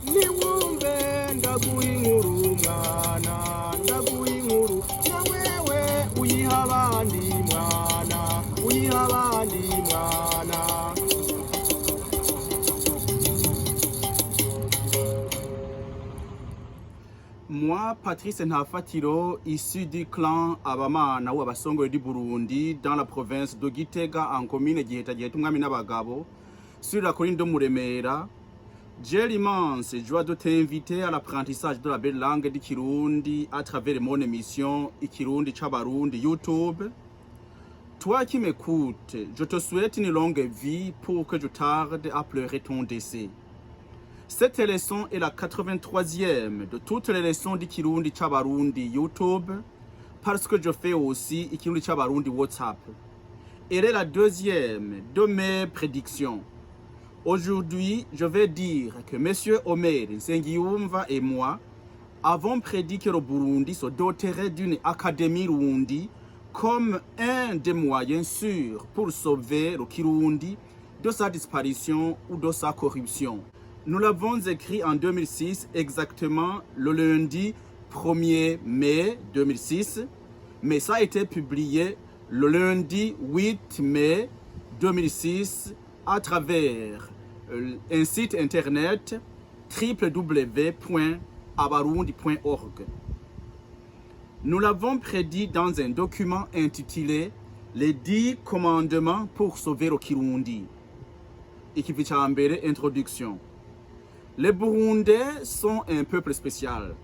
niwumve ndaguha inkuru mwana ndaguha inkuru na wewe uyiha abandi mwana uyiha abandi mwana. Moi, Patrice Ntafatiro, issu du clan Abamana ou Abasongole du Burundi, dans la province de Gitega, en commune Giheta Gihetumwami n'Abagabo, sur la colline de Muremera, j'ai l'immense joie de t'inviter à l'apprentissage de la belle langue du Kirundi à travers mon émission Ikirundi Chabarundi YouTube. Toi qui m'écoutes, je te souhaite une longue vie pour que je tarde à pleurer ton décès. Cette leçon est la 83e de toutes les leçons du Kirundi Chabarundi YouTube parce que je fais aussi Ikirundi Chabarundi WhatsApp. Elle est la 2e de mes prédictions. Aujourd'hui, je vais dire que M. Omer Nsengiyumva et moi avons prédit que le Burundi se doterait d'une académie Rundi comme un des moyens sûrs pour sauver le Kirundi de sa disparition ou de sa corruption. Nous l'avons écrit en 2006, exactement le lundi 1er mai 2006, mais ça a été publié le lundi 8 mai 2006 à travers un site internet www.abarundi.org. Nous l'avons prédit dans un document intitulé « Les 10 commandements pour sauver le Kirundi ». Introduction. Les Burundais sont un peuple spécial.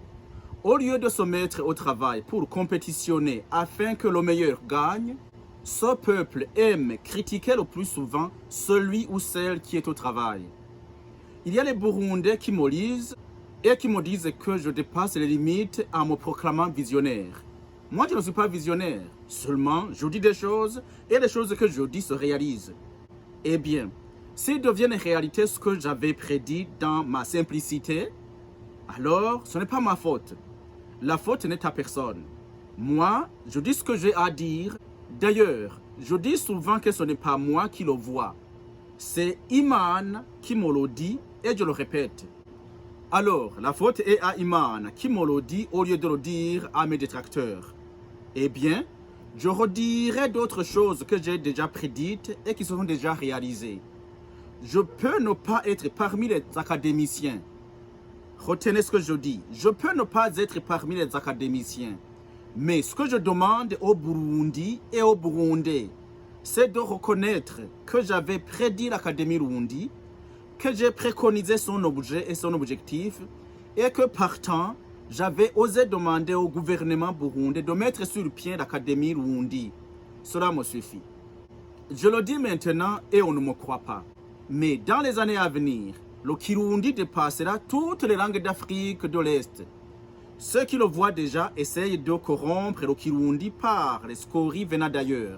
Au lieu de se mettre au travail pour compétitionner afin que le meilleur gagne, ce peuple aime critiquer le plus souvent celui ou celle qui est au travail. Il y a les Burundais qui me lisent et qui me disent que je dépasse les limites en me proclamant visionnaire. Moi, je ne suis pas visionnaire. Seulement, je dis des choses et les choses que je dis se réalisent. Eh bien, s'il devient une réalité ce que j'avais prédit dans ma simplicité, alors ce n'est pas ma faute. La faute n'est à personne. Moi, je dis ce que j'ai à dire. D'ailleurs, je dis souvent que ce n'est pas moi qui le vois. C'est Iman qui me le dit et je le répète. Alors, la faute est à Iman qui me le dit au lieu de le dire à mes détracteurs. Eh bien, je redirai d'autres choses que j'ai déjà prédites et qui se sont déjà réalisées. Je peux ne pas être parmi les académiciens. Retenez ce que je dis. Je peux ne pas être parmi les académiciens. Mais ce que je demande au Burundi et aux Burundais, c'est de reconnaître que j'avais prédit l'Académie Rundi, que j'ai préconisé son objet et son objectif, et que partant, j'avais osé demander au gouvernement burundais de mettre sur pied l'Académie Rundi. Cela me suffit. Je le dis maintenant et on ne me croit pas. Mais dans les années à venir, le Kirundi dépassera toutes les langues d'Afrique de l'Est. Ceux qui le voient déjà essayent de corrompre le Kirundi par les scories venant d'ailleurs.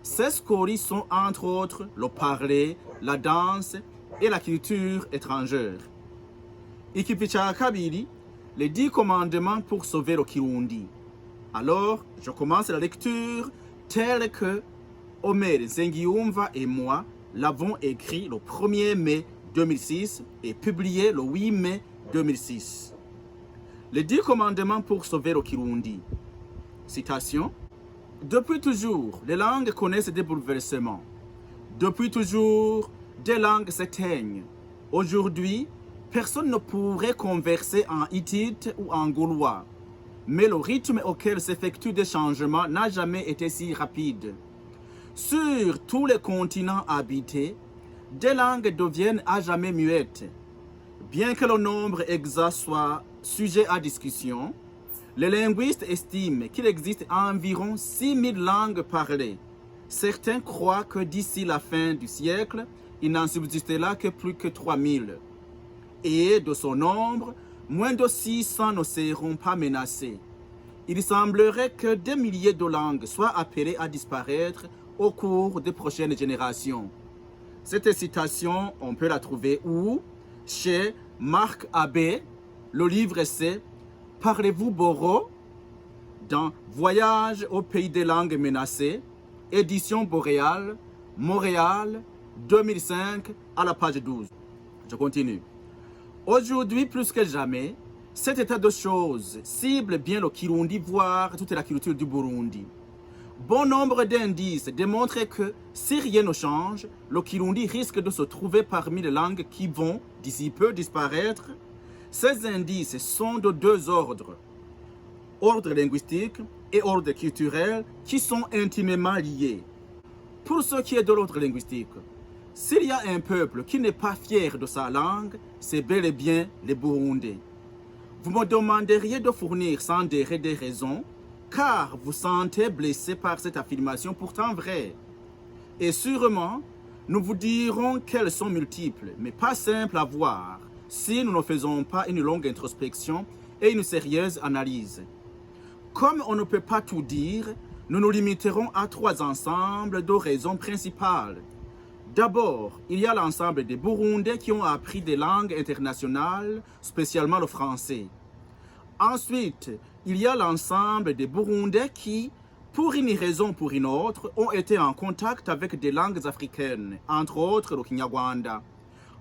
Ces scories sont entre autres le parler, la danse et la culture étrangère. Ikipicha Kabiri, les 10 commandements pour sauver le Kirundi. Alors, je commence la lecture telle que Omer Nsengiyumva et moi l'avons écrit le 1er mai 2006 et publié le 8 mai 2006. Les 10 commandements pour sauver le Kirundi. Citation. Depuis toujours, les langues connaissent des bouleversements. Depuis toujours, des langues s'éteignent. Aujourd'hui, personne ne pourrait converser en hittite ou en gaulois. Mais le rythme auquel s'effectuent des changements n'a jamais été si rapide. Sur tous les continents habités, des langues deviennent à jamais muettes. Bien que le nombre exact soit sujet à discussion, les linguistes estiment qu'il existe environ 6000 langues parlées. Certains croient que d'ici la fin du siècle, il n'en subsistera que plus que 3000. Et de ce nombre, moins de 600 ne seront pas menacés. Il semblerait que des milliers de langues soient appelées à disparaître au cours des prochaines générations. Cette citation, on peut la trouver où? Chez Marc Abbé. Le livre c'est « Parlez-vous Boro ?» dans « Voyage au pays des langues menacées », édition Boréal, Montréal, 2005, à la page 12. Je continue. Aujourd'hui, plus que jamais, cet état de choses cible bien le Kirundi, voire toute la culture du Burundi. Bon nombre d'indices démontrent que si rien ne change, le Kirundi risque de se trouver parmi les langues qui vont, d'ici peu, disparaître. Ces indices sont de deux ordres, ordre linguistique et ordre culturel, qui sont intimement liés. Pour ce qui est de l'ordre linguistique, s'il y a un peuple qui n'est pas fier de sa langue, c'est bel et bien les Burundais. Vous me demanderiez de fournir sans délai des raisons, car vous sentez blessé par cette affirmation pourtant vraie. Et sûrement, nous vous dirons qu'elles sont multiples, mais pas simples à voir, si nous ne faisons pas une longue introspection et une sérieuse analyse. Comme on ne peut pas tout dire, nous nous limiterons à trois ensembles de raisons principales. D'abord, il y a l'ensemble des Burundais qui ont appris des langues internationales, spécialement le français. Ensuite, il y a l'ensemble des Burundais qui, pour une raison ou pour une autre, ont été en contact avec des langues africaines, entre autres le Kinyarwanda.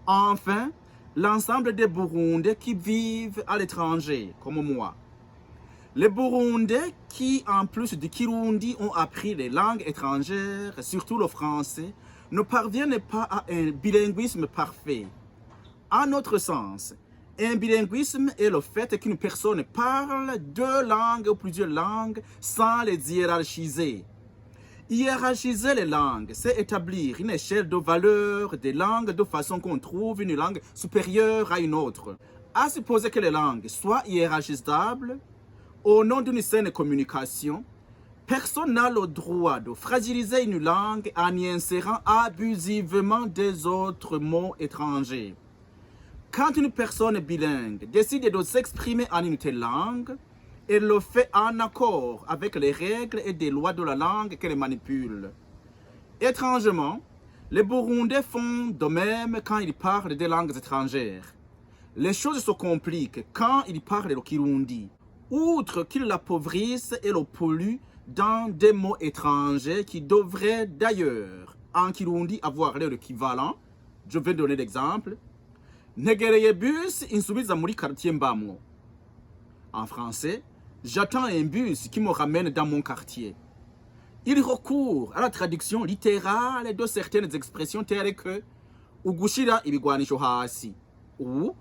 Enfin, l'ensemble des Burundais qui vivent à l'étranger, comme moi. Les Burundais qui, en plus du Kirundi, ont appris les langues étrangères, surtout le français, ne parviennent pas à un bilinguisme parfait. En notre sens, un bilinguisme est le fait qu'une personne parle deux langues ou plusieurs langues sans les hiérarchiser. Hiérarchiser les langues, c'est établir une échelle de valeur des langues de façon qu'on trouve une langue supérieure à une autre. À supposer que les langues soient hiérarchisables, au nom d'une saine communication, personne n'a le droit de fragiliser une langue en y insérant abusivement des autres mots étrangers. Quand une personne bilingue décide de s'exprimer en une telle langue, elle le fait en accord avec les règles et des lois de la langue qu'elle manipule. Étrangement, les Burundais font de même quand ils parlent des langues étrangères. Les choses se compliquent quand ils parlent le Kirundi. Outre qu'ils l'appauvrissent et le polluent dans des mots étrangers qui devraient d'ailleurs en Kirundi avoir leur équivalent, je vais donner l'exemple. Ntegereye bus insubiza muri quartier mbamwo. En français, j'attends un bus qui me ramène dans mon quartier. Il recourt à la traduction littérale de certaines expressions telles que ugushira ibigwanisho hasi ou,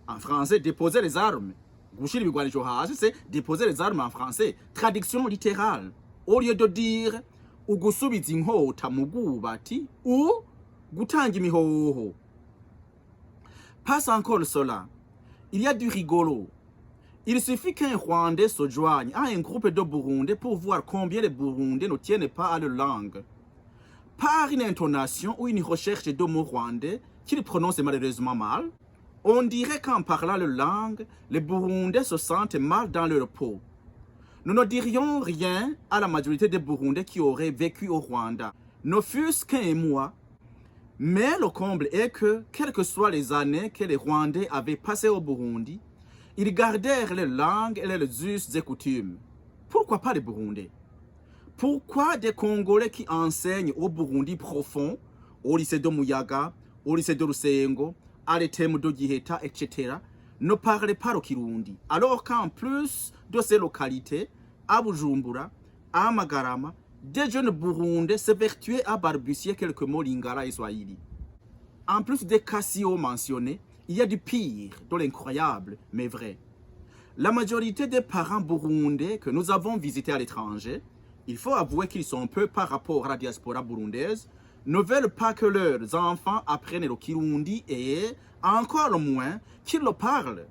en français, déposer les armes. Gushira ibigwanisho hasi, c'est déposer les armes en français. Traduction littérale. Au lieu de dire ugusubiza inkota mu bwubati ou gutanga imihoho. Pas encore cela. Il y a du rigolo. Il suffit qu'un Rwandais se joigne à un groupe de Burundais pour voir combien les Burundais ne tiennent pas à leur langue. Par une intonation ou une recherche de mots rwandais qu'ils prononcent malheureusement mal, on dirait qu'en parlant leur langue, les Burundais se sentent mal dans leur peau. Nous ne dirions rien à la majorité des Burundais qui auraient vécu au Rwanda, ne fût-ce qu'un mois. Mais le comble est que, quelles que soient les années que les Rwandais avaient passées au Burundi, ils gardèrent les langues et les us et coutumes. Pourquoi pas les Burundais? Pourquoi des Congolais qui enseignent au Burundi profond, au lycée de Muyaga, au lycée de Rusengo, à l'ETM de Giheta, etc., ne parlaient pas le Kirundi, alors qu'en plus de ces localités, à Bujumbura, à Magarama, des jeunes Burundais s'évertuaient à balbutier quelques mots lingala et swahili. En plus des Cassio mentionnés, il y a du pire, de l'incroyable, mais vrai. La majorité des parents burundais que nous avons visités à l'étranger, il faut avouer qu'ils sont peu par rapport à la diaspora burundaise, ne veulent pas que leurs enfants apprennent le Kirundi et, encore moins, qu'ils le parlent.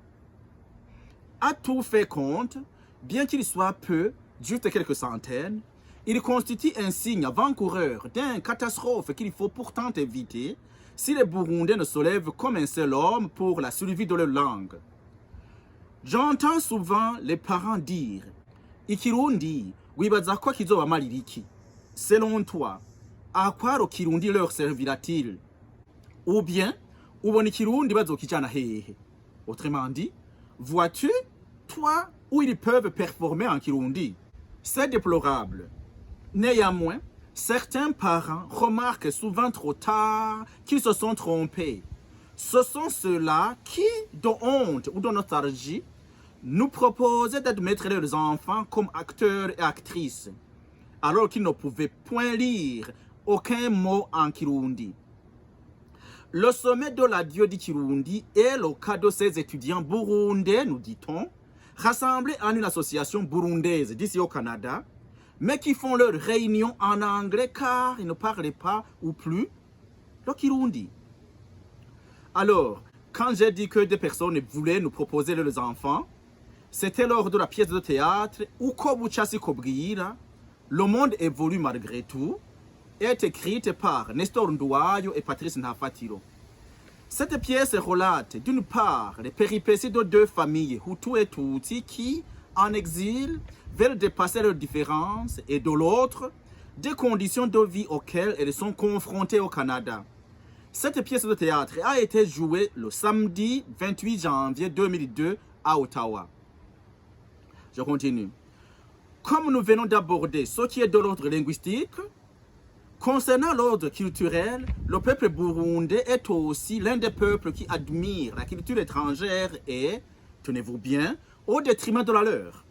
À tout fait compte, bien qu'il soit peu, juste quelques centaines, il constitue un signe avant-coureur d'une catastrophe qu'il faut pourtant éviter si les Burundais ne se lèvent comme un seul homme pour la survie de leur langue. J'entends souvent les parents dire « Ikirundi, wibaza ko kizobamarira iki ?» Selon toi, à quoi le Kirundi leur servira-t-il? Ou bien, ubona Ikirundi bazokijana hehe? Autrement dit, vois-tu, toi, où ils peuvent performer en Kirundi? C'est déplorable. Néanmoins, certains parents remarquent souvent trop tard qu'ils se sont trompés. Ce sont ceux-là qui, de honte ou de nostalgie, nous proposaient d'admettre leurs enfants comme acteurs et actrices, alors qu'ils ne pouvaient point lire aucun mot en Kirundi. Le sommet de l'adieu du Kirundi est le cas de ces étudiants burundais, nous dit-on, rassemblés en une association burundaise d'ici au Canada, mais qui font leur réunion en anglais car ils ne parlaient pas ou plus le Kirundi. Alors, quand j'ai dit que des personnes voulaient nous proposer leurs enfants, c'était lors de la pièce de théâtre Uko Buchasi Kobwira, Le monde évolue malgré tout, est écrite par Nestor Nduwayo et Patrice Ntafatiro. Cette pièce relate d'une part les péripéties de deux familles, Hutu et Tutsi, qui, en exil, veulent dépasser leurs différences, et de l'autre, des conditions de vie auxquelles elles sont confrontées au Canada. Cette pièce de théâtre a été jouée le samedi 28 janvier 2002 à Ottawa. Je continue. Comme nous venons d'aborder ce qui est de l'ordre linguistique, concernant l'ordre culturel, le peuple burundais est aussi l'un des peuples qui admire la culture étrangère et, tenez-vous bien, au détriment de la leur.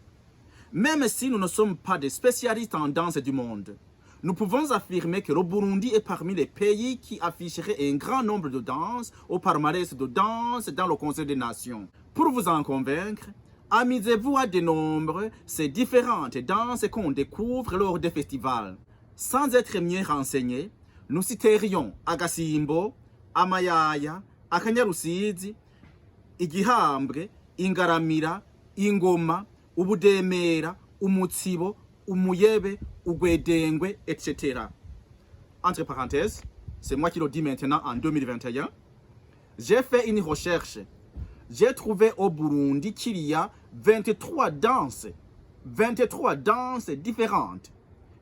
Même si nous ne sommes pas des spécialistes en danse du monde, nous pouvons affirmer que le Burundi est parmi les pays qui afficheraient un grand nombre de danses au palmarès de danse dans le Conseil des Nations. Pour vous en convaincre, amusez-vous à dénombrer ces différentes danses qu'on découvre lors des festivals. Sans être mieux renseignés, nous citerions Agasimbo, Amayaya, Akanyarusizi, Igihambwe, Ingaramira, Ingoma, Ubudemera, Umutsibo, Umuyebe, Ugwedengwe, etc. Entre parenthèses, c'est moi qui le dis maintenant en 2021. J'ai fait une recherche. J'ai trouvé au Burundi qu'il y a 23 danses différentes.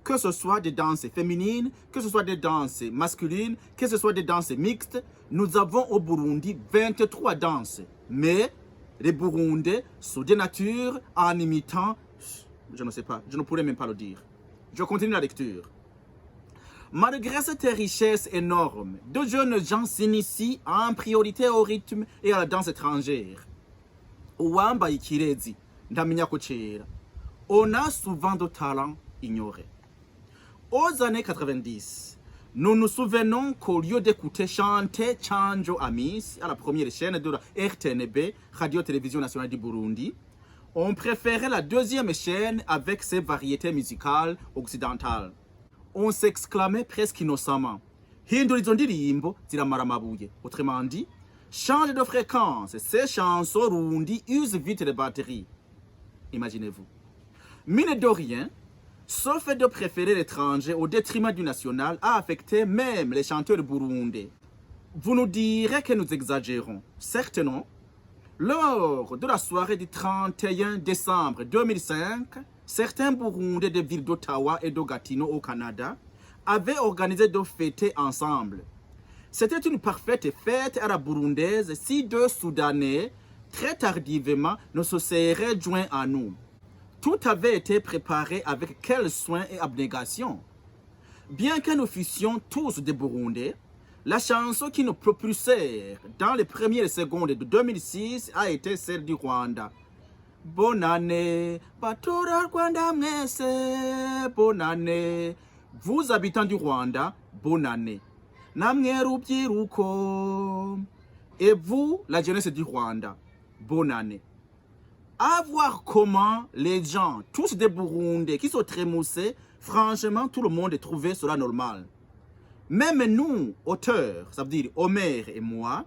Que ce soit des danses féminines, que ce soit des danses masculines, que ce soit des danses mixtes, nous avons au Burundi 23 danses. Mais les Burundais sont des natures en imitant, je ne sais pas, je ne pourrais même pas le dire. Je continue la lecture. Malgré cette richesse énorme, de jeunes gens s'initient en priorité au rythme et à la danse étrangère. Uwambaye ikirezi, ndamenya ko cera. On a souvent de talents ignorés. Aux années 90, nous nous souvenons qu'au lieu d'écouter chanter Chanjo Amis à la première chaîne de la RTNB, Radio-Télévision Nationale du Burundi, on préférait la deuxième chaîne avec ses variétés musicales occidentales. On s'exclamait presque innocemment « Hindura izo ndirimbo ziramara amabuye ». Autrement dit, change de fréquence, ces chansons rundi usent vite les batteries. Imaginez-vous. Mine de rien, ce fait de préférer l'étranger au détriment du national a affecté même les chanteurs burundais. Vous nous direz que nous exagérons. Certes non. Lors de la soirée du 31 décembre 2005, certains Burundais des villes d'Ottawa et de Gatineau au Canada avaient organisé de fêter ensemble. C'était une parfaite fête à la burundaise si deux Soudanais, très tardivement, ne se seraient joints à nous. Tout avait été préparé avec quel soin et abnégation. Bien que nous fussions tous des Burundais, la chanson qui nous propulsait dans les premières secondes de 2006 a été celle du Rwanda. Bonne année, Batura Rwanda mwese, bonne année. Vous habitants du Rwanda, bonne année. Namwe rubyiruko. Et vous, la jeunesse du Rwanda, bonne année. À voir comment les gens, tous des Burundais qui sont trémoussés, franchement, tout le monde trouvait cela normal. Même nous, auteurs, ça veut dire Omer et moi,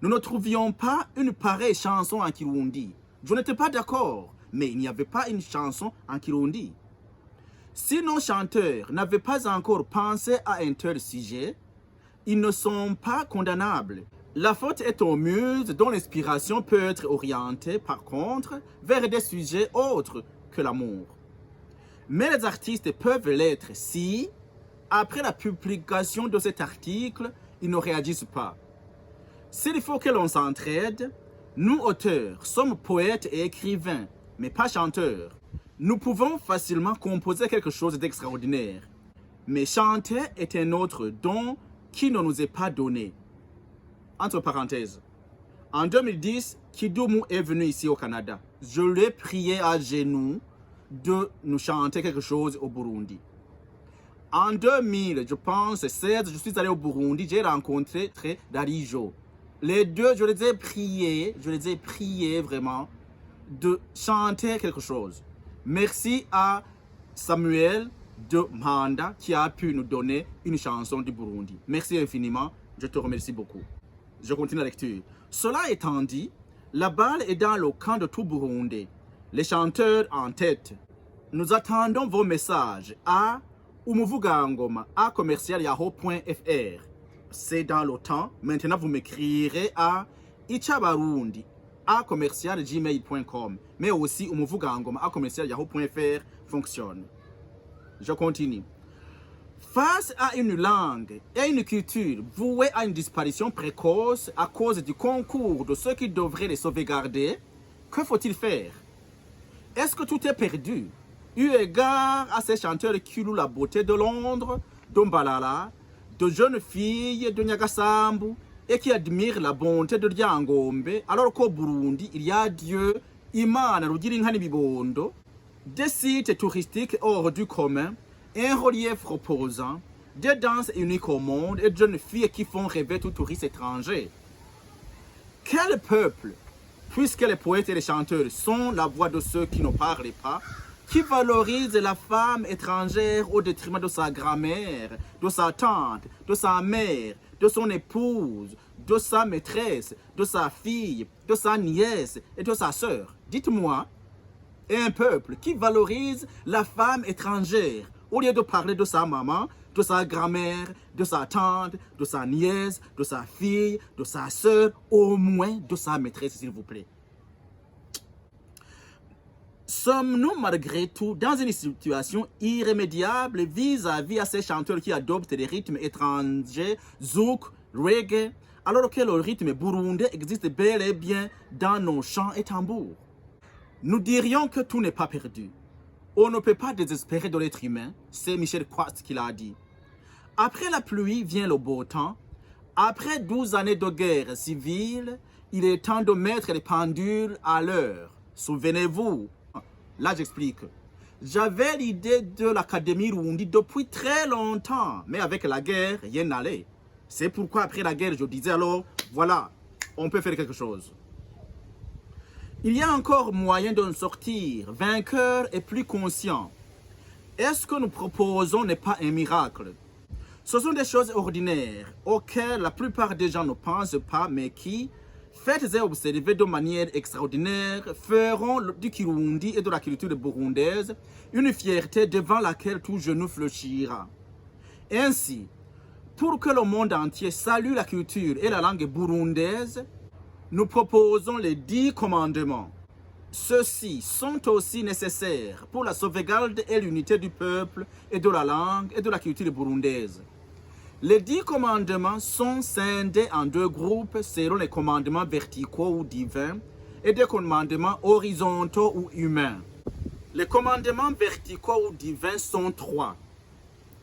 nous ne trouvions pas une pareille chanson en Kirundi. Je n'étais pas d'accord, mais il n'y avait pas une chanson en Kirundi. Si nos chanteurs n'avaient pas encore pensé à un tel sujet, ils ne sont pas condamnables. La faute est aux muses dont l'inspiration peut être orientée, par contre, vers des sujets autres que l'amour. Mais les artistes peuvent l'être si, après la publication de cet article, ils ne réagissent pas. S'il faut que l'on s'entraide, nous auteurs sommes poètes et écrivains, mais pas chanteurs. Nous pouvons facilement composer quelque chose d'extraordinaire. Mais chanter est un autre don qui ne nous est pas donné. entre parenthèses. En 2010, Kidumu est venu ici au Canada. Je l'ai prié à genoux de nous chanter quelque chose au Burundi. En 2000, je pense, 16, je suis allé au Burundi, j'ai rencontré Darijo. Les deux, je les ai priés vraiment de chanter quelque chose. Merci à Samuel de Manda qui a pu nous donner une chanson du Burundi. Merci infiniment, je te remercie beaucoup. Je continue la lecture. Cela étant dit, la balle est dans le camp de tout Burundi. Les chanteurs en tête. Nous attendons vos messages à umuvugangoma à commercial.yahoo.fr. C'est dans le temps. Maintenant, vous m'écrirez à ichabarundi à commercial.gmail.com. Mais aussi umuvugangoma à commercial.yahoo.fr fonctionne. Je continue. Face à une langue et une culture vouées à une disparition précoce à cause du concours de ceux qui devraient les sauvegarder, que faut-il faire? Est-ce que tout est perdu? Eu égard à ces chanteurs qui louent la beauté de Londres, d'Ombalala, de jeunes filles de Nyagasambu et qui admirent la bonté de Ryangombe, alors qu'au Burundi, il y a Dieu, Imana, Rugirinkani Bibondo, des sites touristiques hors du commun, un relief reposant, des danses uniques au monde et de jeunes filles qui font rêver tout touriste étranger. Quel peuple, puisque les poètes et les chanteurs sont la voix de ceux qui ne parlent pas, qui valorise la femme étrangère au détriment de sa grand-mère, de sa tante, de sa mère, de son épouse, de sa maîtresse, de sa fille, de sa nièce et de sa sœur. Dites-moi, un peuple qui valorise la femme étrangère au lieu de parler de sa maman, de sa grand-mère, de sa tante, de sa nièce, de sa fille, de sa sœur, au moins de sa maîtresse, s'il vous plaît. Sommes-nous malgré tout dans une situation irrémédiable vis-à-vis à ces chanteurs qui adoptent des rythmes étrangers, zouk, reggae, alors que le rythme burundais existe bel et bien dans nos chants et tambours? Nous dirions que tout n'est pas perdu. On ne peut pas désespérer de l'être humain, c'est Michel Quast qui l'a dit. Après la pluie vient le beau temps. Après 12 années de guerre civile, il est temps de mettre les pendules à l'heure. Souvenez-vous. Là, j'explique. J'avais l'idée de l'Académie Rundi depuis très longtemps, mais avec la guerre, rien n'allait. C'est pourquoi après la guerre, je disais alors, voilà, on peut faire quelque chose. Il y a encore moyen de sortir, vainqueur et plus conscient. Est-ce que nous proposons n'est pas un miracle? Ce sont des choses ordinaires, auxquelles la plupart des gens ne pensent pas, mais qui, faites et observées de manière extraordinaire, feront du Kirundi et de la culture burundaise une fierté devant laquelle tout genou fléchira. Ainsi, pour que le monde entier salue la culture et la langue burundaise, nous proposons les 10 commandements. Ceux-ci sont aussi nécessaires pour la sauvegarde et l'unité du peuple et de la langue et de la culture burundaise. Les 10 commandements sont scindés en 2 groupes selon les commandements verticaux ou divins et des commandements horizontaux ou humains. Les commandements verticaux ou divins sont 3.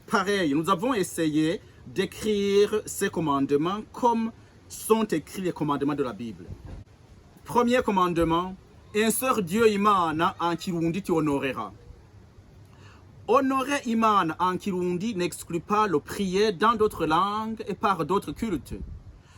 Pareil, nous avons essayé d'écrire ces commandements comme sont écrits les commandements de la Bible. Premier commandement, insère Dieu Imana en Kirundi tu honoreras. Honorer Imana en Kirundi n'exclut pas le prier dans d'autres langues et par d'autres cultes.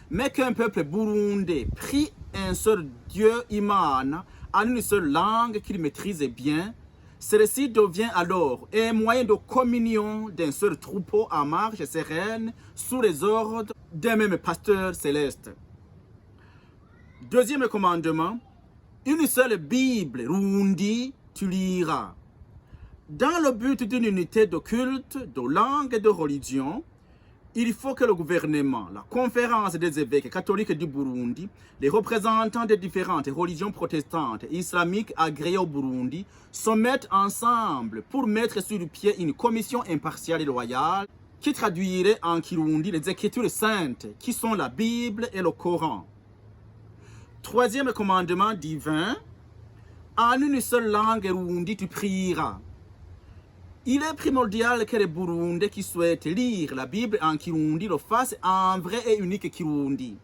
Mais qu'un peuple burundais prie un seul Dieu Imana en une seule langue qu'il maîtrise bien, celle-ci devient alors un moyen de communion d'un seul troupeau en marche sereine sous les ordres d'un même pasteur céleste. Deuxième commandement, une seule Bible Rundi tu liras. Dans le but d'une unité de culte, de langue et de religion, il faut que le gouvernement, la conférence des évêques catholiques du Burundi, les représentants des différentes religions protestantes et islamiques agréées au Burundi se mettent ensemble pour mettre sur le pied une commission impartiale et loyale qui traduirait en Kirundi les Écritures saintes qui sont la Bible et le Coran. Troisième commandement divin, en une seule langue Rundi tu prieras. Il est primordial que les Burundais qui souhaitent lire la Bible en Kirundi le fassent en vrai et unique Kirundi.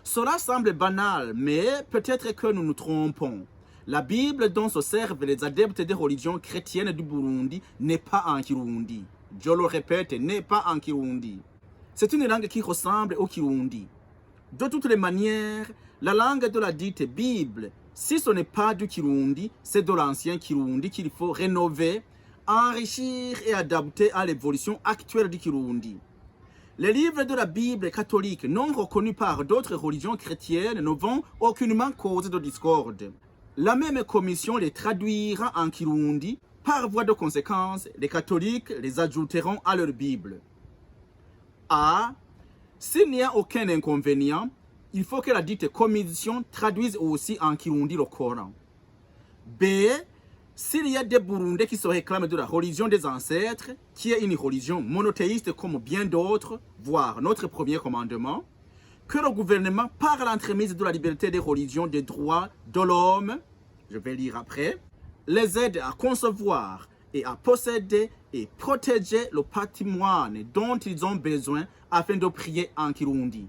Cela semble banal, mais peut-être que nous nous trompons. La Bible dont se servent les adeptes des religions chrétiennes du Burundi n'est pas en Kirundi. Je le répète, n'est pas en Kirundi. C'est une langue qui ressemble au Kirundi. De toutes les manières, la langue de la dite Bible, si ce n'est pas du Kirundi, c'est de l'ancien Kirundi qu'il faut rénover, enrichir et adapter à l'évolution actuelle du Kirundi. Les livres de la Bible catholique non reconnus par d'autres religions chrétiennes ne vont aucunement causer de discorde. La même commission les traduira en Kirundi. Par voie de conséquence, les catholiques les ajouteront à leur Bible. A. S'il n'y a aucun inconvénient, il faut que la dite commission traduise aussi en Kirundi le Coran. B. S'il y a des Burundais qui se réclament de la religion des ancêtres, qui est une religion monothéiste comme bien d'autres, voire notre premier commandement, que le gouvernement, par l'entremise de la liberté des religions, des droits de l'homme, je vais lire après, les aide à concevoir et à posséder et protéger le patrimoine dont ils ont besoin afin de prier en Kirundi.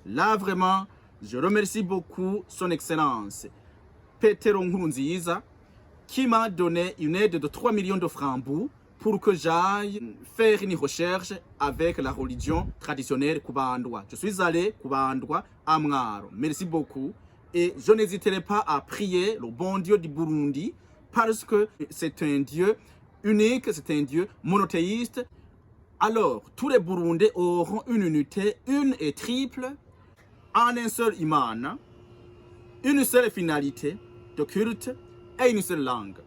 Là, vraiment, je remercie beaucoup son Excellence, Petero Nkurunziza, qui m'a donné une aide de 3 millions de francs pour que j'aille faire une recherche avec la religion traditionnelle Kubandwa. Je suis allé Kubandwa à Mwaro. Merci beaucoup. Et je n'hésiterai pas à prier le bon Dieu du Burundi parce que c'est un Dieu unique, c'est un Dieu monothéiste. Alors, tous les Burundais auront une unité, une et triple, en un seul iman, une seule finalité de culte et une seule langue.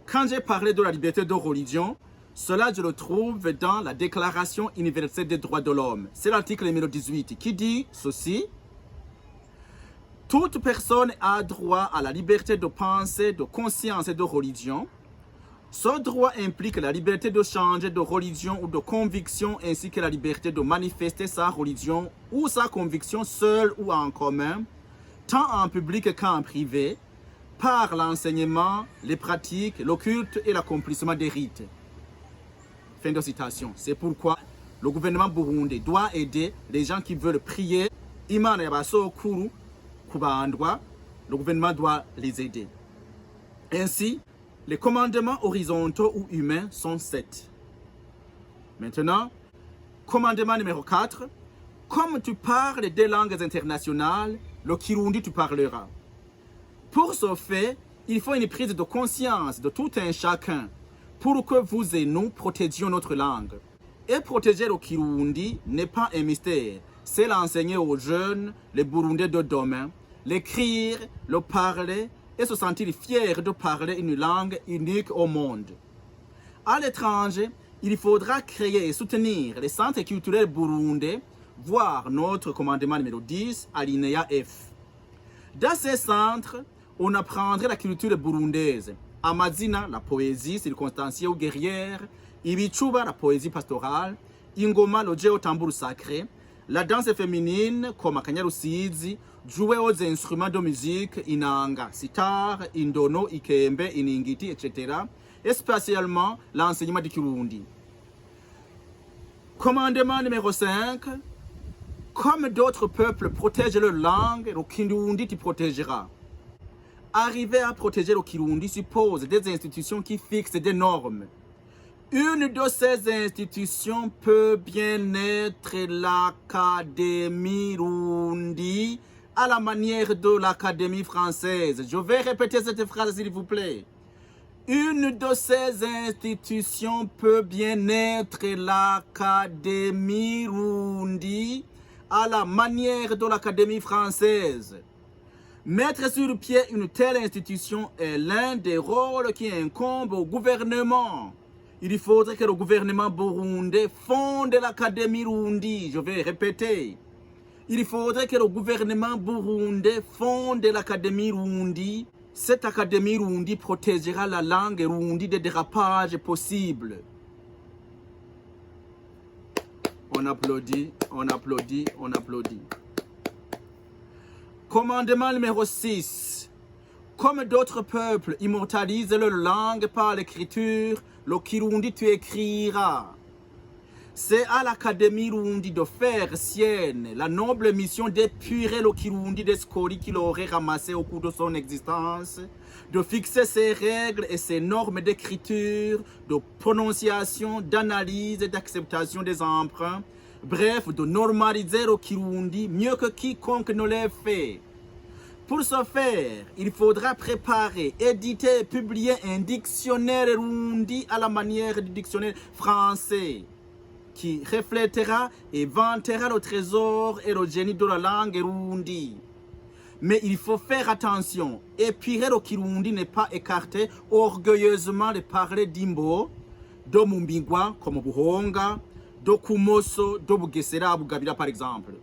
Quand j'ai parlé de la liberté de religion, cela je le trouve dans la Déclaration universelle des droits de l'homme. C'est l'article numéro 18 qui dit ceci. Toute personne a droit à la liberté de pensée, de conscience et de religion. Ce droit implique la liberté de changer de religion ou de conviction ainsi que la liberté de manifester sa religion ou sa conviction seule ou en commun, tant en public qu'en privé, par l'enseignement, les pratiques, le culte et l'accomplissement des rites. Fin de citation. C'est pourquoi le gouvernement burundais doit aider les gens qui veulent prier. Imana yabaso kuru kubandwa. Le gouvernement doit les aider. Ainsi, les commandements horizontaux ou humains sont 7. Maintenant, commandement numéro 4. Comme tu parles des langues internationales, le Kirundi tu parleras. Pour ce fait, il faut une prise de conscience de tout un chacun pour que vous et nous protégions notre langue. Et protéger le Kirundi n'est pas un mystère, c'est l'enseigner aux jeunes, les Burundais de demain, l'écrire, le parler et se sentir fier de parler une langue unique au monde. À l'étranger, il faudra créer et soutenir les centres culturels burundais, voire notre commandement numéro 10, alinéa F. Dans ces centres, on apprendrait la culture burundaise, Amazina, la poésie circonstanciée ou guerrière, Ibichuba, la poésie pastorale, Ingoma, le jeu au tambour sacré, la danse féminine comme Akanyarusizi, jouer aux instruments de musique, inanga, sitar, indono, ikembe, iningiti, etc. Et spécialement l'enseignement du Kirundi. Commandement numéro 5. Comme d'autres peuples protègent leur langue, le Kirundi tu protégeras. Arriver à protéger le Kirundi suppose des institutions qui fixent des normes. Une de ces institutions peut bien être l'Académie Rundi, à la manière de l'Académie française. Je vais répéter cette phrase s'il vous plaît. Une de ces institutions peut bien être l'Académie Rundi, à la manière de l'Académie française. Mettre sur pied une telle institution est l'un des rôles qui incombe au gouvernement. Il faudrait que le gouvernement burundais fonde l'Académie Rundi. Je vais répéter. Il faudrait que le gouvernement burundais fonde l'Académie Rundi. Cette Académie Rundi protégera la langue Rundi des dérapages possibles. On applaudit, on applaudit, on applaudit. Commandement numéro 6. Comme d'autres peuples immortalisent leur langue par l'écriture, le Kirundi tu écriras. C'est à l'Académie Rundi de faire sienne la noble mission d'épurer le Kirundi des scories qu'il aurait ramassé au cours de son existence, de fixer ses règles et ses normes d'écriture, de prononciation, d'analyse et d'acceptation des emprunts, bref, de normaliser le Kirundi mieux que quiconque ne l'ait fait. Pour ce faire, il faudra préparer, éditer et publier un dictionnaire Rundi à la manière du dictionnaire français, qui reflètera et vantera le trésor et le génie de la langue Rundi. Mais il faut faire attention, épurer le Kirundi n'est pas écarter orgueilleusement de parler d'Imbo, de Mumbingwa comme Buhonga, de Kumoso, de Bugesera, Bugabira par exemple.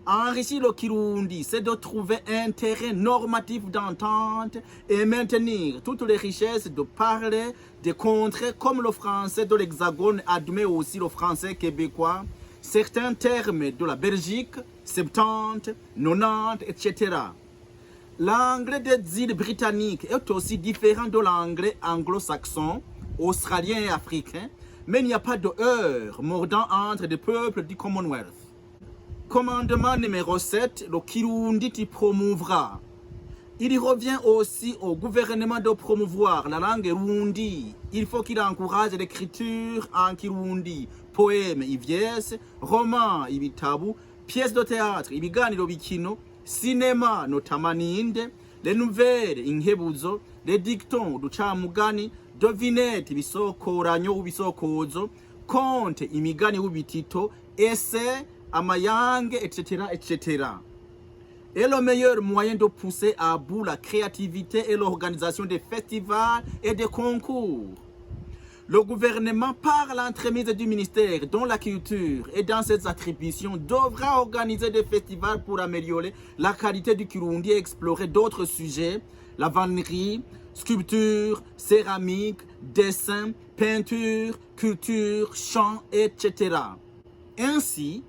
Enrichir le Kirundi, c'est de trouver un terrain normatif d'entente et maintenir toutes les richesses de parler des contrées comme le français de l'Hexagone admet aussi le français québécois, certains termes de la Belgique, 70, 90, etc. L'anglais des îles britanniques est aussi différent de l'anglais anglo-saxon, australien et africain, mais il n'y a pas de heurts mordant entre des peuples du Commonwealth. Commandement numéro 7, le Kirundi t'y promouvra. Il revient aussi au gouvernement de promouvoir la langue Rundi. Il faut qu'il encourage l'écriture en Kirundi, poèmes, ivyes, romans, ibitabu, pièces de théâtre, ibiganiro bikino, cinéma, notamment ninde, les nouvelles, inhebuzo, les dictons, ducamugani, devinettes, ibisokoranyo, ibisokozo, contes, imigani, ubitito, essais, Amayang, etc., etc. Et le meilleur moyen de pousser à bout la créativité et l'organisation des festivals et des concours. Le gouvernement, par l'entremise du ministère dont la culture et dans ses attributions, devra organiser des festivals pour améliorer la qualité du Kirundi et explorer d'autres sujets, la vannerie, sculpture, céramique, dessin, peinture, culture, chant, etc. Ainsi,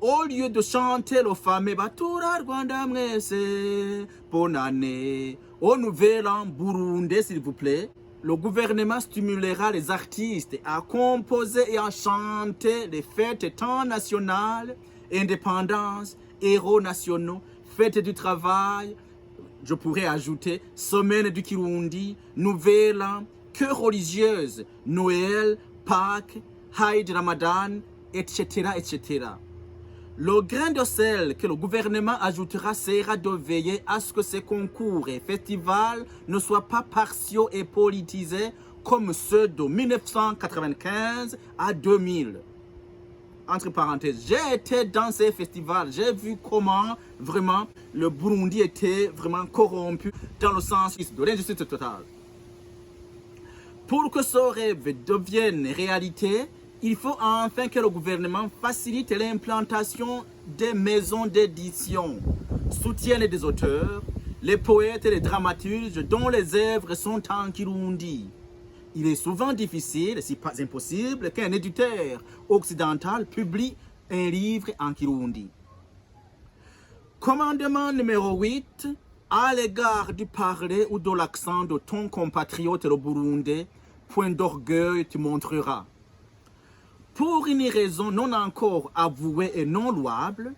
au lieu de chanter le fameux Batura Rwanda Mwese, bonne année, au nouvel an burundais s'il vous plaît, le gouvernement stimulera les artistes à composer et à chanter les fêtes temps nationales, indépendance, héros nationaux, fêtes du travail, je pourrais ajouter semaine du Kirundi, nouvel an, chœurs religieuses, Noël, Pâques, Haïd Ramadan, etc., etc. Le grain de sel que le gouvernement ajoutera sera de veiller à ce que ces concours et festivals ne soient pas partiaux et politisés comme ceux de 1995 à 2000. Entre parenthèses, j'ai été dans ces festivals, j'ai vu comment vraiment le Burundi était vraiment corrompu dans le sens de l'injustice totale. Pour que ce rêve devienne réalité, il faut enfin que le gouvernement facilite l'implantation des maisons d'édition, soutienne des auteurs, les poètes et les dramaturges dont les œuvres sont en Kirundi. Il est souvent difficile, si pas impossible, qu'un éditeur occidental publie un livre en Kirundi. Commandement numéro 8, à l'égard du parler ou de l'accent de ton compatriote le Burundais, point d'orgueil tu montreras. Pour une raison non encore avouée et non louable,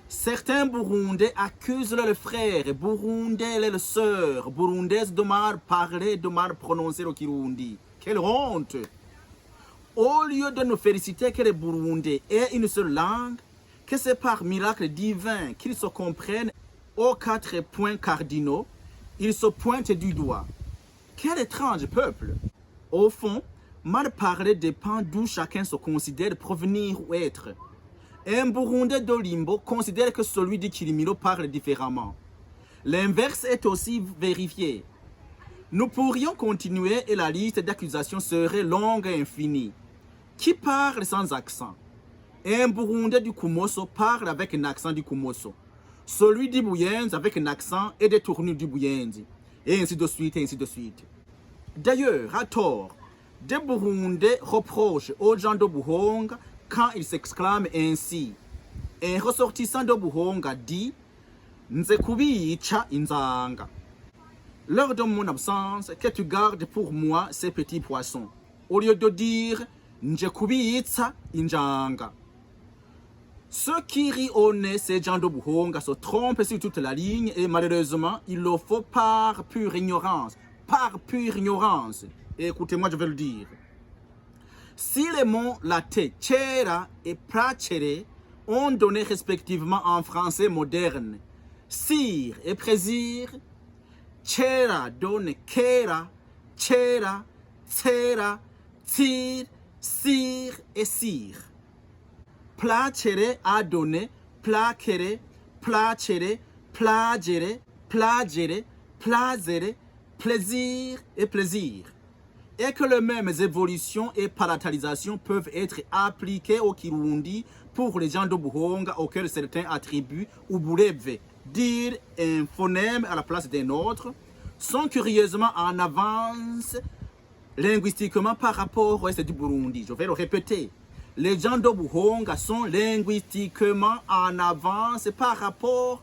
certains Burundais accusent leurs frères burundais et leurs sœurs burundaises de mal parler, de mal prononcer le Kirundi. Quelle honte! Au lieu de nous féliciter que les Burundais aient une seule langue, que c'est par miracle divin qu'ils se comprennent aux 4 points cardinaux, ils se pointent du doigt. Quel étrange peuple! Au fond, mal parler dépend d'où chacun se considère provenir ou être. Un Burundais de Limbo considère que celui de Kirimiro parle différemment. L'inverse est aussi vérifié. Nous pourrions continuer et la liste d'accusations serait longue et infinie. Qui parle sans accent? Un Burundais du Kumoso parle avec un accent du Kumoso. Celui du Buyenzi avec un accent et des tournures du Buyenzi. Et ainsi de suite, et ainsi de suite. D'ailleurs, à tort, des Burundais reprochent aux gens de Buhonga quand ils s'exclament ainsi. Un ressortissant de Buhonga dit « Nzekubicha inzanga ». Lors de mon absence, que tu gardes pour moi ces petits poissons. Au lieu de dire « nje kubitsa injanga. Ceux qui rient au nez ces gens de Buhonga se trompent sur toute la ligne et malheureusement, il le faut par pure ignorance. Par pure ignorance. Et écoutez-moi, je vais le dire. Si les mots latin cera et placere ont donné respectivement en français moderne cire et plaisir, cera donne kera, cera, cera, tire, cire et cire. Placere a donné placere, placere, plagere, plagere, plazere, plaisir et plaisir. Et que les mêmes évolutions et palatalisations peuvent être appliquées au Kirundi pour les gens de Buhonga auxquels certains attribuent ou boulèvent dire un phonème à la place d'un autre, sont curieusement en avance linguistiquement par rapport au reste du Burundi. Je vais le répéter. Les gens de Buhonga sont linguistiquement en avance par rapport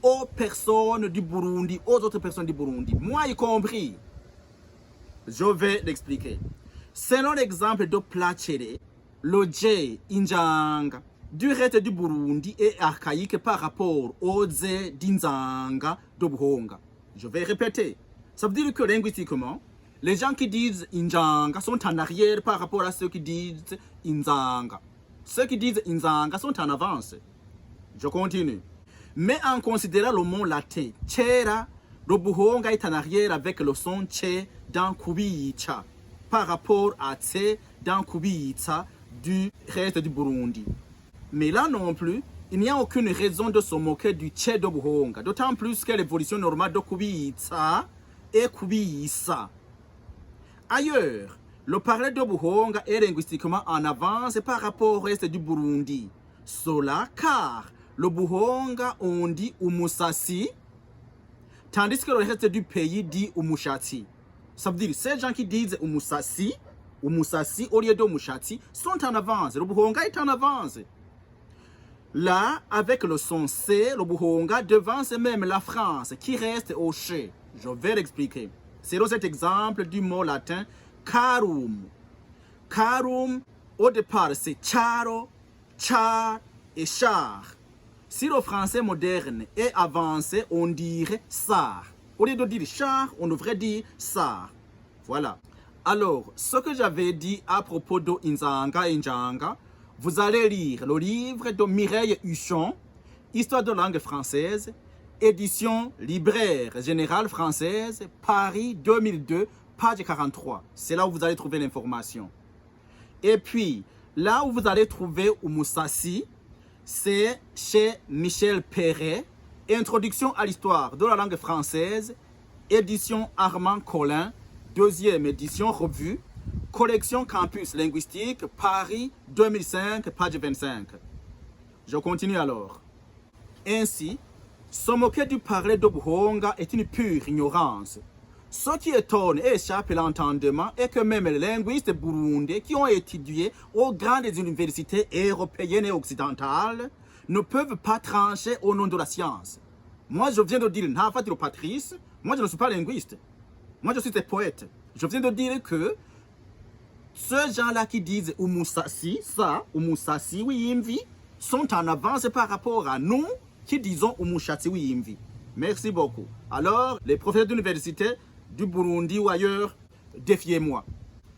aux personnes du Burundi, aux autres personnes du Burundi, moi y compris. Je vais l'expliquer. Selon l'exemple de Placere, le J Injanga du reste du Burundi est archaïque par rapport au Z d'Inzanga de Buhonga. Je vais répéter. Ça veut dire que linguistiquement, les gens qui disent Injanga sont en arrière par rapport à ceux qui disent Inzanga. Ceux qui disent Inzanga sont en avance. Je continue. Mais en considérant le mot latin, Chera, le Buhonga est en arrière avec le son Che dans Kubicha par rapport à Tse dans Kubicha du reste du Burundi. Mais là non plus, il n'y a aucune raison de se moquer du Che de Buhonga, d'autant plus que l'évolution normale de Kubicha est Kubisa. Ailleurs, le parler de Buhonga est linguistiquement en avance par rapport au reste du Burundi. Cela car le Buhonga on dit Umusasi, tandis que le reste du pays dit Umushati. Ça veut dire ces gens qui disent Umusasi au lieu de Umushati sont en avance. Le Buhonga est en avance. Là, avec le son C, le Buhonga devance même la France qui reste au Che. Je vais l'expliquer. C'est dans cet exemple du mot latin carum. Carum, au départ, c'est charo, char et char. Si le français moderne est avancé, on dirait sar. Au lieu de dire char, on devrait dire sar. Voilà. Alors, ce que j'avais dit à propos de Inzanga et Njanga, vous allez lire le livre de Mireille Huchon, Histoire de langue française, édition Libraire Générale Française, Paris 2002, page 43. C'est là où vous allez trouver l'information. Et puis, là où vous allez trouver Umusasi, c'est chez Michel Perret, Introduction à l'histoire de la langue française, édition Armand Collin, deuxième édition revue, collection Campus Linguistique, Paris 2005, page 25. Je continue alors. Ainsi, se moquer du parler de Buhonga est une pure ignorance. Ce qui étonne et échappe l'entendement est que même les linguistes burundais qui ont étudié aux grandes universités européennes et occidentales ne peuvent pas trancher au nom de la science. Moi, je viens de dire, Patrice, moi je ne suis pas linguiste. Moi, je suis un poète. Je viens de dire que ceux gens-là qui disent Umusasi, Wimvi, sont en avance par rapport à nous qui disons Umushati Wimvi. Merci beaucoup. Alors, les professeurs d'université du Burundi ou ailleurs, défiez-moi.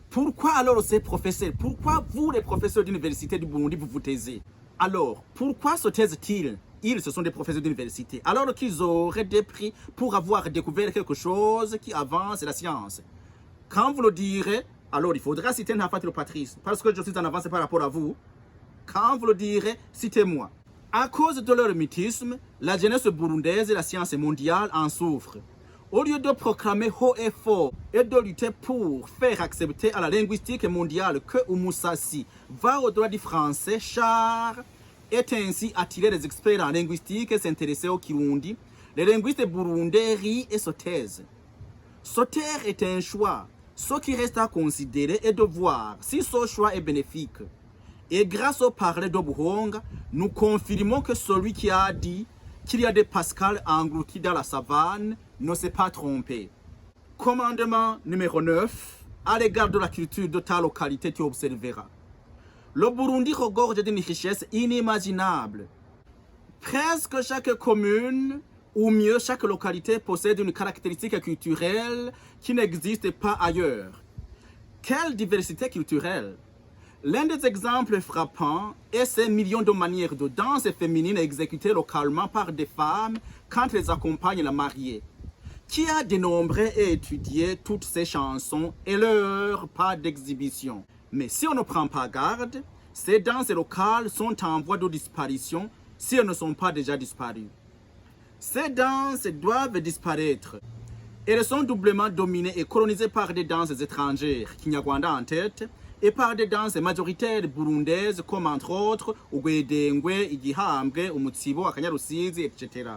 Pourquoi alors ces professeurs, pourquoi vous les professeurs d'université du Burundi vous taisez? Alors, pourquoi se taisent-ils? Ils, ce sont des professeurs d'université, alors qu'ils auraient des prix pour avoir découvert quelque chose qui avance la science. Quand vous le direz, alors il faudra citer Nafati le Patrice, parce que je suis en avance par rapport à vous. Quand vous le direz, citez-moi. À cause de leur mythisme, la jeunesse burundaise et la science mondiale en souffrent. Au lieu de proclamer haut et fort et de lutter pour faire accepter à la linguistique mondiale que Umusasi va au-delà du français, char est ainsi attiré les experts en linguistique et s'intéresser au Kirundi, les linguistes burundais rient et se taisent. Se taire est un choix. Ce qui reste à considérer est de voir si ce choix est bénéfique. Et grâce au parler de Buhonga, nous confirmons que celui qui a dit qu'il y a des pascals engloutis dans la savane ne s'est pas trompé. Commandement numéro 9, à l'égard de la culture de ta localité, tu observeras. Le Burundi regorge d'une richesse inimaginable. Presque chaque commune, ou mieux chaque localité, possède une caractéristique culturelle qui n'existe pas ailleurs. Quelle diversité culturelle! L'un des exemples frappants est ces millions de manières de danse féminine exécutées localement par des femmes quand elles accompagnent la mariée. Qui a dénombré et étudié toutes ces chansons et leur pas d'exhibition? Mais si on ne prend pas garde, ces danses locales sont en voie de disparition si elles ne sont pas déjà disparues. Ces danses doivent disparaître. Elles sont doublement dominées et colonisées par des danses étrangères, Kinyarwanda en tête, et par des danses majoritaires burundaises comme entre autres Ugwedengwe, Igihambwe, Umutsibo, Akanyarusizi, etc.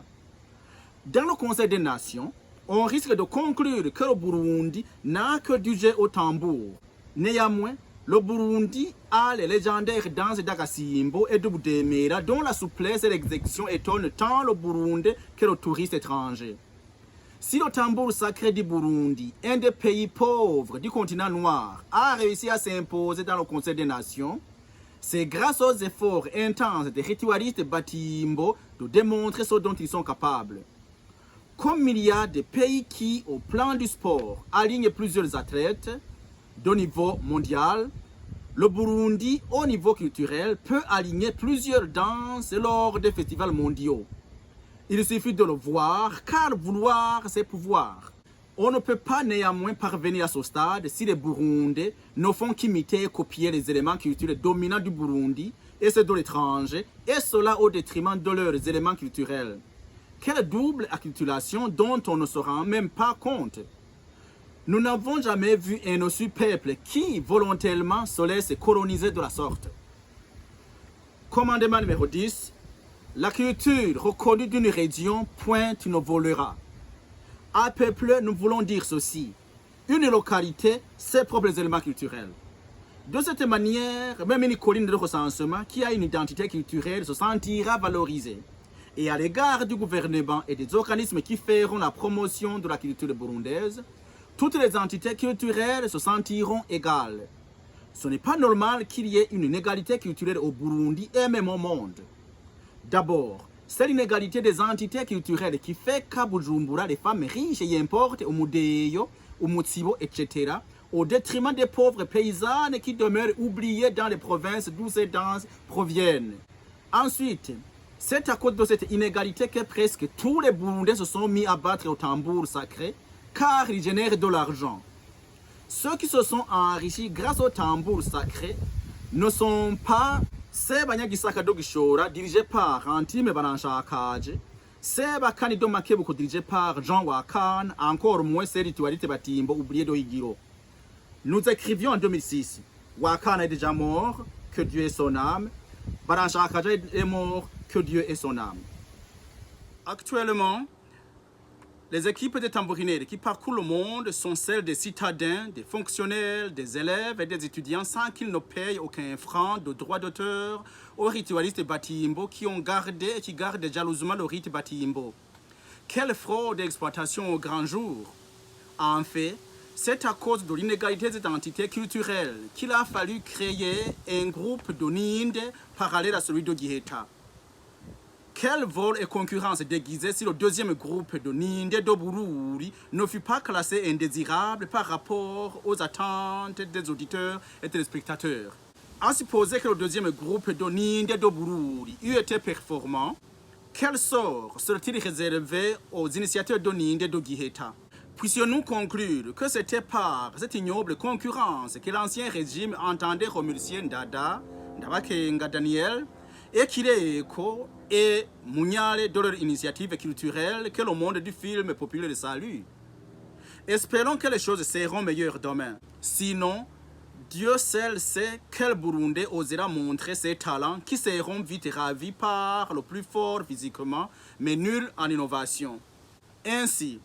Dans le Conseil des Nations, on risque de conclure que le Burundi n'a que du jeu au tambour. Néanmoins, le Burundi a les légendaires danses d'Agasimbo et de Budemera dont la souplesse et l'exécution étonnent tant le Burundi que le touriste étranger. Si le tambour sacré du Burundi, un des pays pauvres du continent noir, a réussi à s'imposer dans le Conseil des Nations, c'est grâce aux efforts intenses des ritualistes Batimbo de démontrer ce dont ils sont capables. Comme il y a des pays qui, au plan du sport, alignent plusieurs athlètes de niveau mondial, le Burundi, au niveau culturel, peut aligner plusieurs danses lors des festivals mondiaux. Il suffit de le voir, car vouloir, c'est pouvoir. On ne peut pas néanmoins parvenir à ce stade si les Burundais ne font qu'imiter et copier les éléments culturels dominants du Burundi et ceux de l'étranger, et cela au détriment de leurs éléments culturels. Quelle double acculturation dont on ne se rend même pas compte. Nous n'avons jamais vu un aussi peuple qui, volontairement, se laisse coloniser de la sorte. Commandement numéro 10. La culture reconnue d'une région, point tu ne voleras. À peuple, nous voulons dire ceci. Une localité, ses propres éléments culturels. De cette manière, même une colline de recensement qui a une identité culturelle se sentira valorisée. Et à l'égard du gouvernement et des organismes qui feront la promotion de la culture burundaise, toutes les entités culturelles se sentiront égales. Ce n'est pas normal qu'il y ait une inégalité culturelle au Burundi et même au monde. D'abord, c'est l'inégalité des entités culturelles qui fait qu'à Bujumbura, les femmes riches y importent au Mudeyo, au Mutsibo, etc., au détriment des pauvres paysannes qui demeurent oubliées dans les provinces d'où ces danses proviennent. Ensuite, c'est à cause de cette inégalité que presque tous les Burundais se sont mis à battre au tambour sacré, car ils génèrent de l'argent. Ceux qui se sont enrichis grâce au tambour sacré ne sont pas Sebanyagisaka do Gishora, dirigé par Antime Baranshakaje, Seba Kanido Makebuko, dirigé par Jean Wakan, encore moins ces ritualités Batimbo, oubliés de Higiro. Nous écrivions en 2006, Wakan est déjà mort, que Dieu ait son âme, Baranshakaje est mort, que Dieu ait son âme. Actuellement, les équipes de tambourinaires qui parcourent le monde sont celles des citadins, des fonctionnaires, des élèves et des étudiants sans qu'ils ne payent aucun franc de droit d'auteur aux ritualistes Batimbo qui ont gardé et qui gardent jalousement le rite Batimbo. Quelle fraude d'exploitation au grand jour! En fait, c'est à cause de l'inégalité d'identité culturelle qu'il a fallu créer un groupe de Ninde parallèle à celui de Giheta. Quel vol et concurrence déguisée si le deuxième groupe de Ninde de Bururi ne fut pas classé indésirable par rapport aux attentes des auditeurs et téléspectateurs. À supposer que le deuxième groupe de Ninde de Bururi eût été performant, quel sort serait-il réservé aux initiateurs de Ninde de Giheta? Puissions-nous conclure que c'était par cette ignoble concurrence que l'ancien régime entendait remercier Ndada, Ndabakenga Daniel, et Kireko et Munyale de leur initiative culturelle que le monde du film populaire salue. Espérons que les choses seront meilleures demain. Sinon, Dieu seul sait quel Burundais osera montrer ses talents qui seront vite ravis par le plus fort physiquement, mais nul en innovation. Ainsi,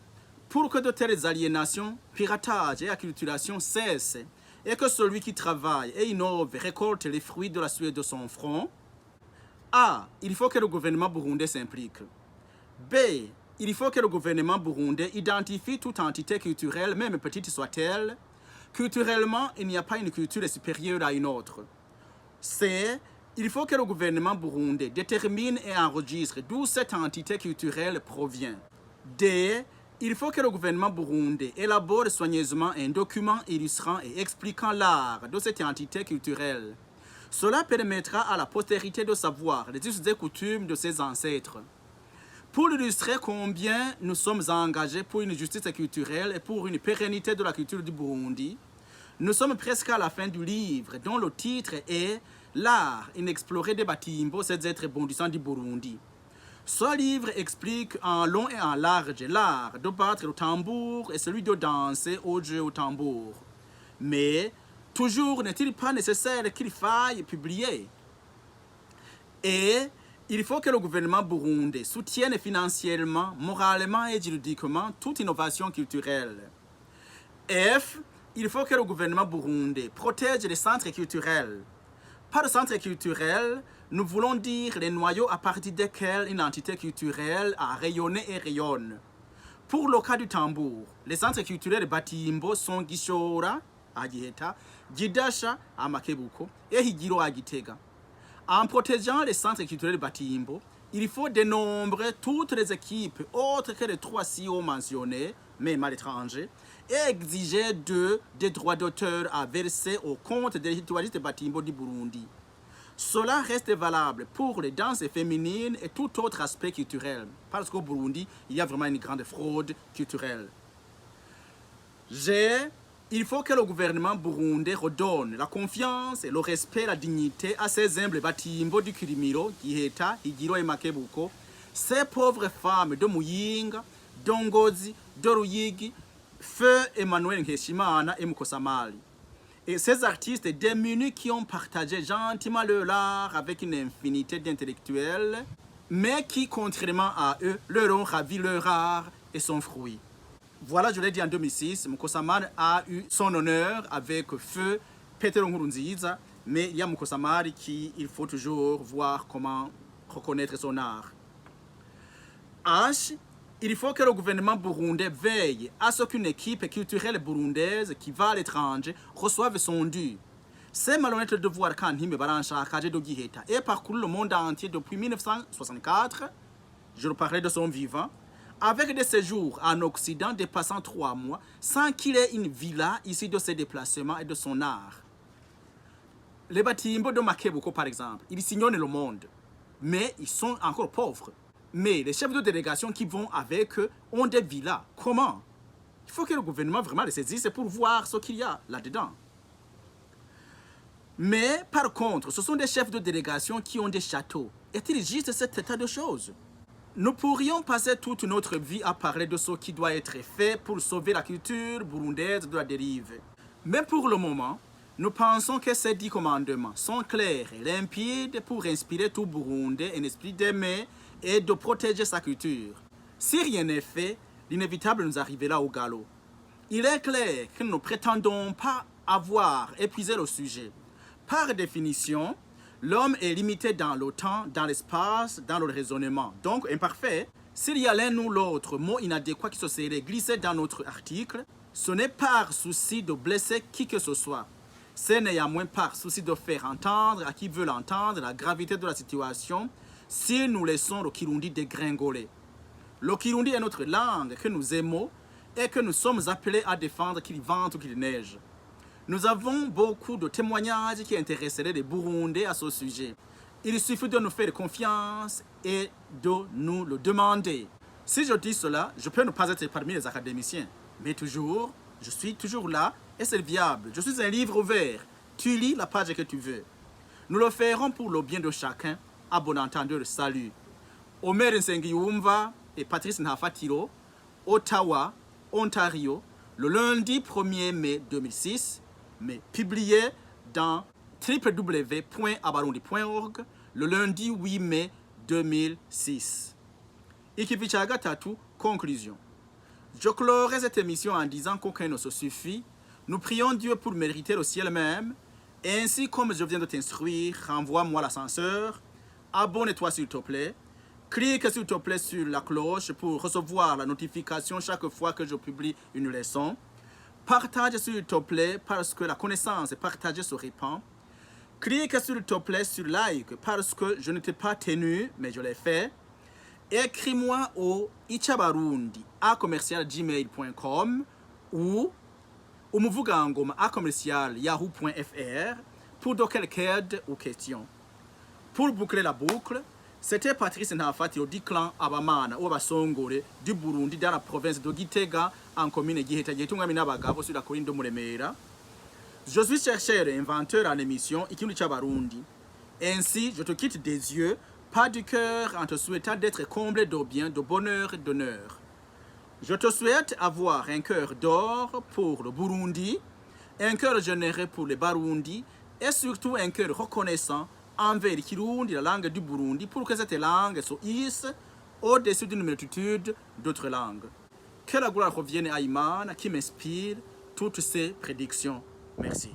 pour que de telles aliénations, piratages et acculturation cessent, et que celui qui travaille et innove récolte les fruits de la sueur de son front, A. Il faut que le gouvernement burundais s'implique. B. Il faut que le gouvernement burundais identifie toute entité culturelle, même petite soit-elle. Culturellement, il n'y a pas une culture supérieure à une autre. C. Il faut que le gouvernement burundais détermine et enregistre d'où cette entité culturelle provient. D. Il faut que le gouvernement burundais élabore soigneusement un document illustrant et expliquant l'art de cette entité culturelle. Cela permettra à la postérité de savoir les us et coutumes de ses ancêtres. Pour illustrer combien nous sommes engagés pour une justice culturelle et pour une pérennité de la culture du Burundi, nous sommes presque à la fin du livre dont le titre est « L'art inexploré des Batimbo, ces êtres bondissants du Burundi ». Ce livre explique en long et en large l'art de battre le tambour et celui de danser au jeu au tambour. Mais toujours n'est-il pas nécessaire qu'il faille publier. Et il faut que le gouvernement burundais soutienne financièrement, moralement et juridiquement toute innovation culturelle. F. Il faut que le gouvernement burundais protège les centres culturels. Par centre culturel, nous voulons dire les noyaux à partir desquels une entité culturelle a rayonné et rayonne. Pour le cas du tambour, les centres culturels Batimbo sont Gishora à Giheta, Gidasha à Makebuko et Higiro à Gitega. En protégeant les centres culturels Batimbo, il faut dénombrer toutes les équipes autres que les 3 CEO mentionnés, même à l'étranger, et exiger d'eux des droits d'auteur à verser au compte des ritualistes Batimbo du Burundi. Cela reste valable pour les danses féminines et tout autre aspect culturel, parce qu'au Burundi, il y a vraiment une grande fraude culturelle. G. Il faut que le gouvernement burundais redonne la confiance et le respect et la dignité à ces humbles Batimbo du Kirimiro, Giheta, Higiro et Makebuko, ces pauvres femmes de Muyinga, d'Ongozi, de Ruyigi, Feu Emmanuel Nkeshimana et Mukosamali. Et ces artistes démunis qui ont partagé gentiment leur art avec une infinité d'intellectuels, mais qui, contrairement à eux, leur ont ravi leur art et son fruit. Voilà, je l'ai dit en 2006, Mukosamari a eu son honneur avec Feu Petero Nkurunziza, mais il y a Mukosamari qui, il faut toujours voir comment reconnaître son art. H. Il faut que le gouvernement burundais veille à ce qu'une équipe culturelle burundaise qui va à l'étranger reçoive son dû. C'est malhonnête de voir Kantime Baranshakaje de Giheta et parcouru le monde entier depuis 1964, je parlais de son vivant, avec des séjours en Occident dépassant 3 mois, sans qu'il ait une villa ici de ses déplacements et de son art. Les Batimbo de Makebuko, par exemple, ils sillonnent le monde, mais ils sont encore pauvres. Mais les chefs de délégation qui vont avec eux ont des villas. Comment? Il faut que le gouvernement vraiment les saisisse pour voir ce qu'il y a là-dedans. Mais par contre, ce sont des chefs de délégation qui ont des châteaux. Est-il juste cet état de choses? Nous pourrions passer toute notre vie à parler de ce qui doit être fait pour sauver la culture burundaise de la dérive. Mais pour le moment, nous pensons que ces 10 commandements sont clairs et limpides pour inspirer tout Burundais un esprit d'aimer et de protéger sa culture. Si rien n'est fait, l'inévitable nous arrivera au galop. Il est clair que nous ne prétendons pas avoir épuisé le sujet. Par définition, l'homme est limité dans le temps, dans l'espace, dans le raisonnement, donc imparfait. S'il y a l'un ou l'autre mot inadéquat qui se serait glissé dans notre article, ce n'est par souci de blesser qui que ce soit. C'est néanmoins par souci de faire entendre à qui veut l'entendre la gravité de la situation si nous laissons le Kirundi dégringoler. Le Kirundi est notre langue que nous aimons et que nous sommes appelés à défendre qu'il vente ou qu'il neige. Nous avons beaucoup de témoignages qui intéresseraient les Burundais à ce sujet. Il suffit de nous faire confiance et de nous le demander. Si je dis cela, je peux ne pas être parmi les académiciens, mais toujours, je suis toujours là et c'est viable. Je suis un livre ouvert. Tu lis la page que tu veux. Nous le ferons pour le bien de chacun. À bon entendeur, salut. Omer Nsengiyumva et Patrice Nhafatiro, Ottawa, Ontario, le lundi 1er mai 2006, mais publié dans www.abarundi.org le lundi 8 mai 2006. Ikivichaga Tatu, conclusion. Je clorai cette émission en disant qu'aucun ne se suffit. Nous prions Dieu pour mériter le ciel même. Et ainsi, comme je viens de t'instruire, renvoie-moi l'ascenseur. Abonne-toi s'il te plaît. Clique s'il te plaît sur la cloche pour recevoir la notification chaque fois que je publie une leçon. Partage s'il te plaît parce que la connaissance partagée se répand. Clique s'il te plaît sur like parce que je n'étais pas tenu, mais je l'ai fait. Écris-moi au ichabarundi@gmail.com ou umuvugangoma@yahoo.fr pour de quelques aides ou questions. Pour boucler la boucle, c'était Patrice Ntafatiro du clan Abamana ou Abasongore du Burundi dans la province de Gitega en commune Giheta Gitungami n'abagabo sur la colline de Muremera. Je suis chercheur et inventeur en émission Ikirundi Chabarundi. Ainsi, je te quitte des yeux, pas du cœur, en te souhaitant d'être comblé de bien, de bonheur et d'honneur. Je te souhaite avoir un cœur d'or pour le Burundi, un cœur généreux pour les Barundi et surtout un cœur reconnaissant envers Kirundi, la langue du Burundi, pour que cette langue se hisse au-dessus d'une multitude d'autres langues. Que la gloire revienne à Imana qui m'inspire toutes ces prédictions. Merci.